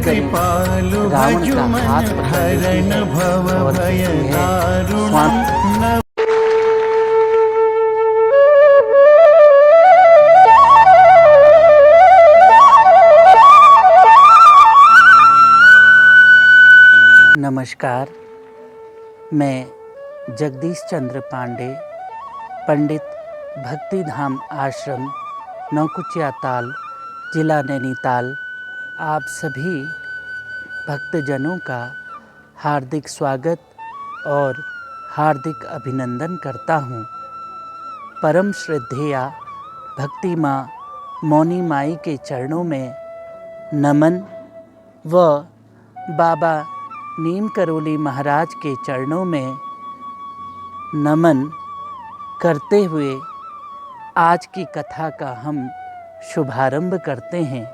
करें, रावण का हाथ पकड़ लेती है और कहती है स्वामी। नमस्कार, मैं जगदीश चंद्र पांडे, पंडित भक्तिधाम आश्रम, नौकुचिया ताल, जिला नैनीताल, आप सभी भक्तजनों का हार्दिक स्वागत और हार्दिक अभिनंदन करता हूँ। परम श्रद्धेया भक्ति माँ मौनी माई के चरणों में नमन व बाबा नीम करोली महाराज के चरणों में नमन करते हुए आज की कथा का हम शुभारंभ करते हैं।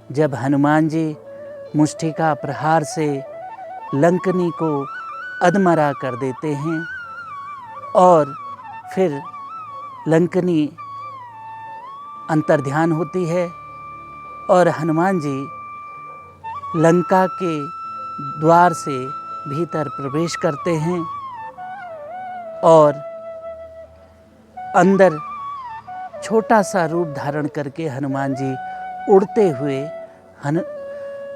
जब हनुमान जी मुष्टिका प्रहार से लंकनी को अधमरा कर देते हैं और फिर लंकनी अंतर्ध्यान होती है और हनुमान जी लंका के द्वार से भीतर प्रवेश करते हैं और अंदर छोटा सा रूप धारण करके हनुमान जी उड़ते हुए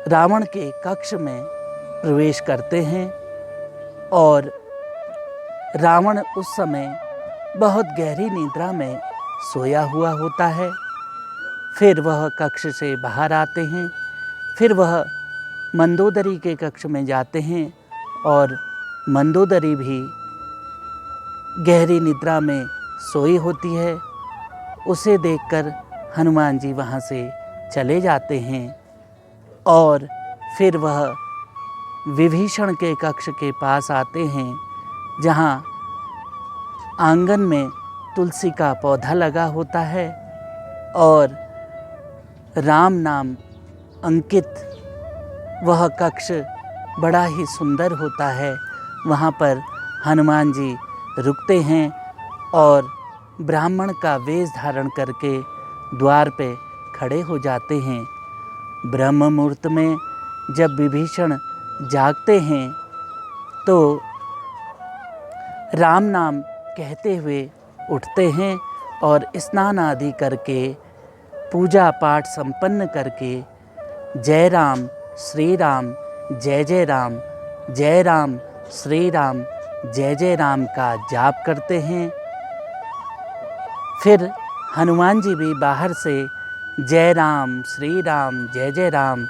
रावण के कक्ष में प्रवेश करते हैं और रावण उस समय बहुत गहरी निद्रा में सोया हुआ होता है। फिर वह कक्ष से बाहर आते हैं, फिर वह मंदोदरी के कक्ष में जाते हैं और मंदोदरी भी गहरी निद्रा में सोई होती है। उसे देखकर हनुमान जी वहाँ से चले जाते हैं और फिर वह विभीषण के कक्ष के पास आते हैं, जहाँ आंगन में तुलसी का पौधा लगा होता है और राम नाम अंकित वह कक्ष बड़ा ही सुंदर होता है। वहाँ पर हनुमान जी रुकते हैं और ब्राह्मण का वेश धारण करके द्वार पे खड़े हो जाते हैं। ब्रह्म मुहूर्त में जब विभीषण जागते हैं तो राम नाम कहते हुए उठते हैं और स्नान आदि करके पूजा पाठ संपन्न करके जय राम श्री राम जय जय राम, जय राम श्री राम जय जय राम का जाप करते हैं। फिर हनुमान जी भी बाहर से जय राम श्री राम जय जय राम,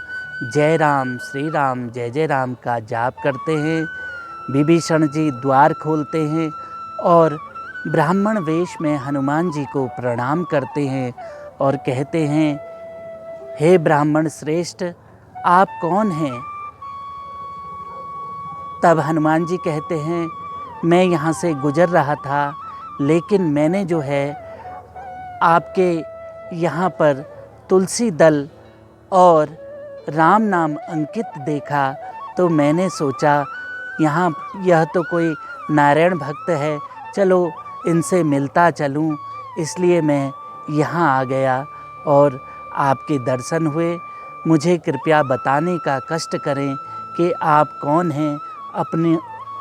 जय राम श्री राम जय जय राम का जाप करते हैं। विभीषण जी द्वार खोलते हैं और ब्राह्मण वेश में हनुमान जी को प्रणाम करते हैं और कहते हैं, हे ब्राह्मण श्रेष्ठ, आप कौन हैं? तब हनुमान जी कहते हैं, मैं यहाँ से गुजर रहा था, लेकिन मैंने जो है आपके यहाँ पर तुलसी दल और राम नाम अंकित देखा तो मैंने सोचा यहाँ यह तो कोई नारायण भक्त है, चलो इनसे मिलता चलूँ, इसलिए मैं यहाँ आ गया और आपके दर्शन हुए। मुझे कृपया बताने का कष्ट करें कि आप कौन हैं,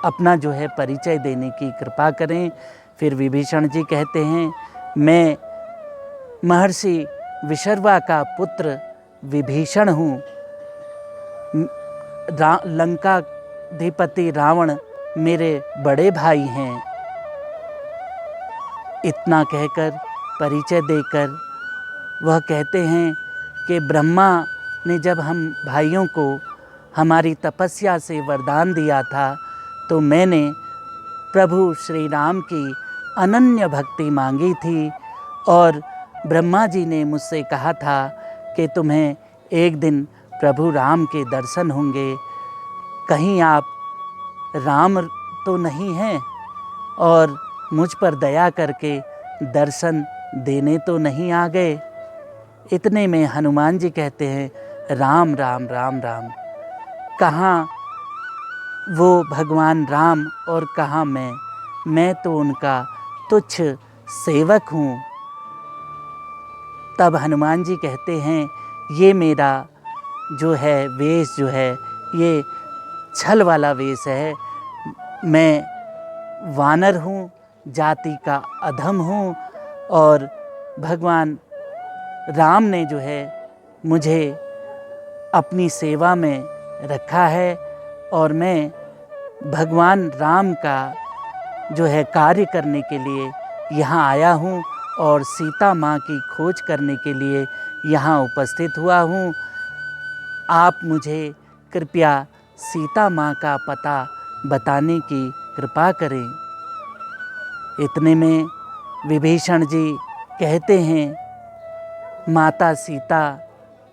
अपना जो है परिचय देने की कृपा करें। फिर विभीषण जी कहते हैं, मैं महर्षि विशर्वा का पुत्र विभीषण हूँ, लंकाधिपति रावण मेरे बड़े भाई हैं। इतना कहकर परिचय देकर वह कहते हैं कि ब्रह्मा ने जब हम भाइयों को हमारी तपस्या से वरदान दिया था तो मैंने प्रभु श्री राम की अनन्य भक्ति मांगी थी और ब्रह्मा जी ने मुझसे कहा था कि तुम्हें एक दिन प्रभु राम के दर्शन होंगे। कहीं आप राम तो नहीं हैं और मुझ पर दया करके दर्शन देने तो नहीं आ गए। इतने में हनुमान जी कहते हैं, राम राम राम राम, कहाँ वो भगवान राम और कहाँ मैं तो उनका तुच्छ सेवक हूँ। तब हनुमान जी कहते हैं, ये मेरा जो है वेश जो है ये छल वाला वेश है। मैं वानर हूँ, जाति का अधम हूँ और भगवान राम ने जो है मुझे अपनी सेवा में रखा है और मैं भगवान राम का जो है कार्य करने के लिए यहाँ आया हूँ और सीता माँ की खोज करने के लिए यहाँ उपस्थित हुआ हूँ। आप मुझे कृपया सीता माँ का पता बताने की कृपा करें। इतने में विभीषण जी कहते हैं, माता सीता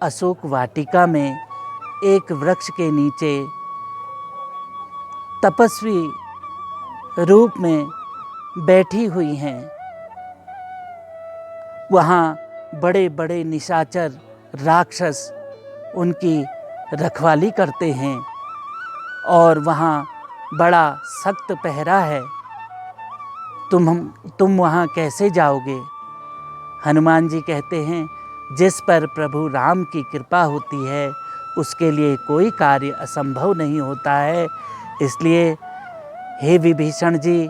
अशोक वाटिका में एक वृक्ष के नीचे तपस्वी रूप में बैठी हुई हैं। वहाँ बड़े बड़े निशाचर राक्षस उनकी रखवाली करते हैं और वहाँ बड़ा सख्त पहरा है। तुम वहाँ कैसे जाओगे? हनुमान जी कहते हैं, जिस पर प्रभु राम की कृपा होती है उसके लिए कोई कार्य असंभव नहीं होता है। इसलिए हे विभीषण जी,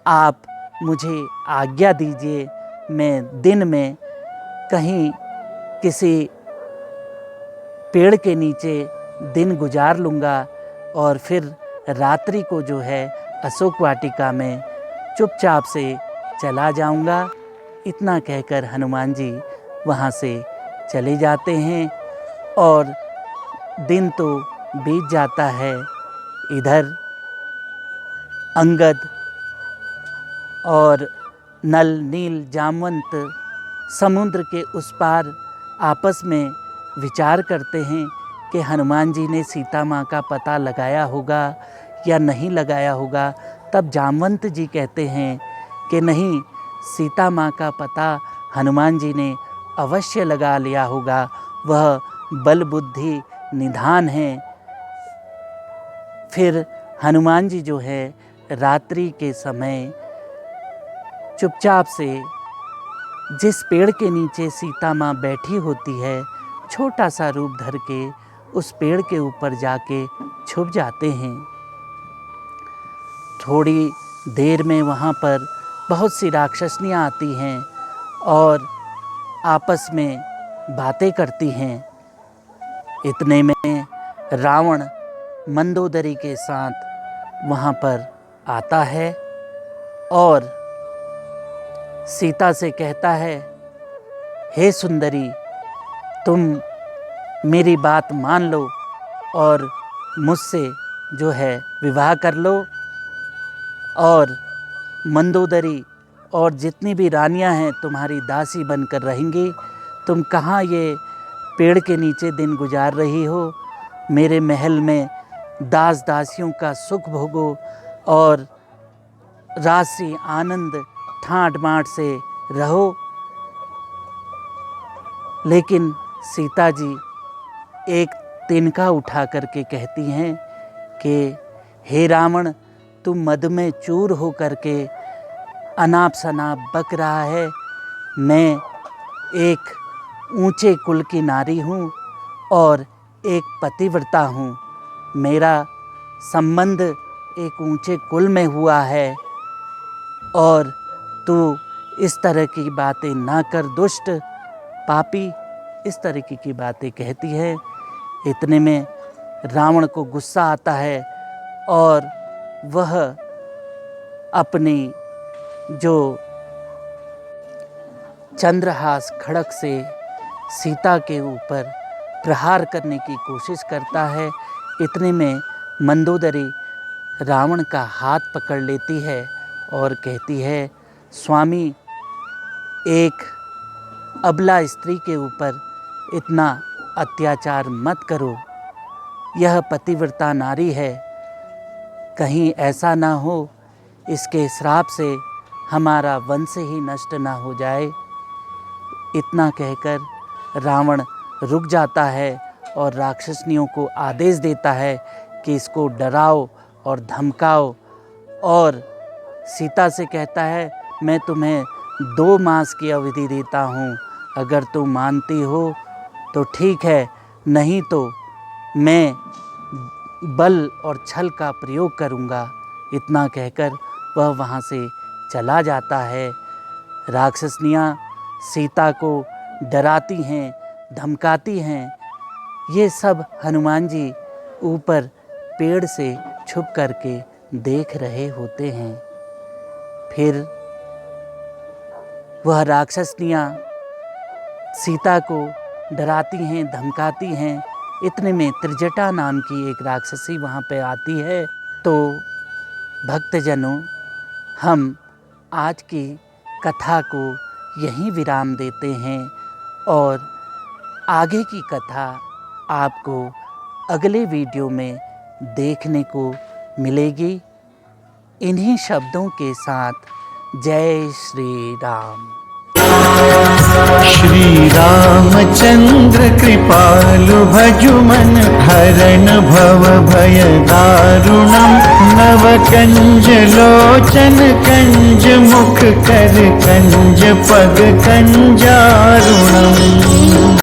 आप मुझे आज्ञा दीजिए, मैं दिन में कहीं किसी पेड़ के नीचे दिन गुजार लूँगा और फिर रात्रि को जो है अशोक वाटिका में चुपचाप से चला जाऊँगा। इतना कहकर हनुमान जी वहाँ से चले जाते हैं और दिन तो बीत जाता है। इधर अंगद और नल, नील, जामवंत समुद्र के उस पार आपस में विचार करते हैं कि हनुमान जी ने सीता माँ का पता लगाया होगा या नहीं लगाया होगा। तब जामवंत जी कहते हैं कि नहीं, सीता माँ का पता हनुमान जी ने अवश्य लगा लिया होगा, वह बल बुद्धि निधान है। फिर हनुमान जी जो है रात्रि के समय चुपचाप से जिस पेड़ के नीचे सीता माँ बैठी होती है, छोटा सा रूप धर के उस पेड़ के ऊपर जाके छुप जाते हैं। थोड़ी देर में वहाँ पर बहुत सी राक्षसनियाँ आती हैं और आपस में बातें करती हैं। इतने में रावण मंदोदरी के साथ वहाँ पर आता है और सीता से कहता है, हे सुंदरी, तुम मेरी बात मान लो और मुझसे जो है विवाह कर लो और मंदोदरी और जितनी भी रानियां हैं तुम्हारी दासी बनकर रहेंगी। तुम कहाँ ये पेड़ के नीचे दिन गुजार रही हो? मेरे महल में दास दासियों का सुख भोगो और राशि आनंद ठाट बाट से रहो। लेकिन सीता जी एक तिनका उठा करके कहती हैं कि हे रावण, तुम मद में चूर हो करके अनाप शनाप बक रहा है। मैं एक ऊंचे कुल की नारी हूँ और एक पतिव्रता हूँ। मेरा संबंध एक ऊंचे कुल में हुआ है और तू इस तरह की बातें ना कर दुष्ट पापी, इस तरह की बातें कहती है। इतने में रावण को गुस्सा आता है और वह अपनी जो चंद्रहास खड़ग से सीता के ऊपर प्रहार करने की कोशिश करता है। इतने में मंदोदरी रावण का हाथ पकड़ लेती है और कहती है, स्वामी, एक अबला स्त्री के ऊपर इतना अत्याचार मत करो। यह पतिव्रता नारी है, कहीं ऐसा ना हो इसके श्राप से हमारा वंश ही नष्ट ना हो जाए। इतना कहकर रावण रुक जाता है और राक्षसनियों को आदेश देता है कि इसको डराओ और धमकाओ और सीता से कहता है, मैं तुम्हें 2 मास की अवधि देता हूँ, अगर तुम मानती हो तो ठीक है, नहीं तो मैं बल और छल का प्रयोग करूँगा। इतना कहकर वह वहाँ से चला जाता है। राक्षसनियाँ सीता को डराती हैं, धमकाती हैं। ये सब हनुमान जी ऊपर पेड़ से छुप करके देख रहे होते हैं। फिर वह राक्षसनियाँ सीता को डराती हैं, धमकाती हैं। इतने में त्रिजटा नाम की एक राक्षसी वहाँ पे आती है। तो भक्तजनों, हम आज की कथा को यहीं विराम देते हैं और आगे की कथा आपको अगले वीडियो में देखने को मिलेगी। इन्हीं शब्दों के साथ जय श्री राम। श्री रामचंद्र कृपालु भजुमन हरण भव भय दारुणम नव कंज लोचन कंज मुख कर कंज पग कंजारुणम।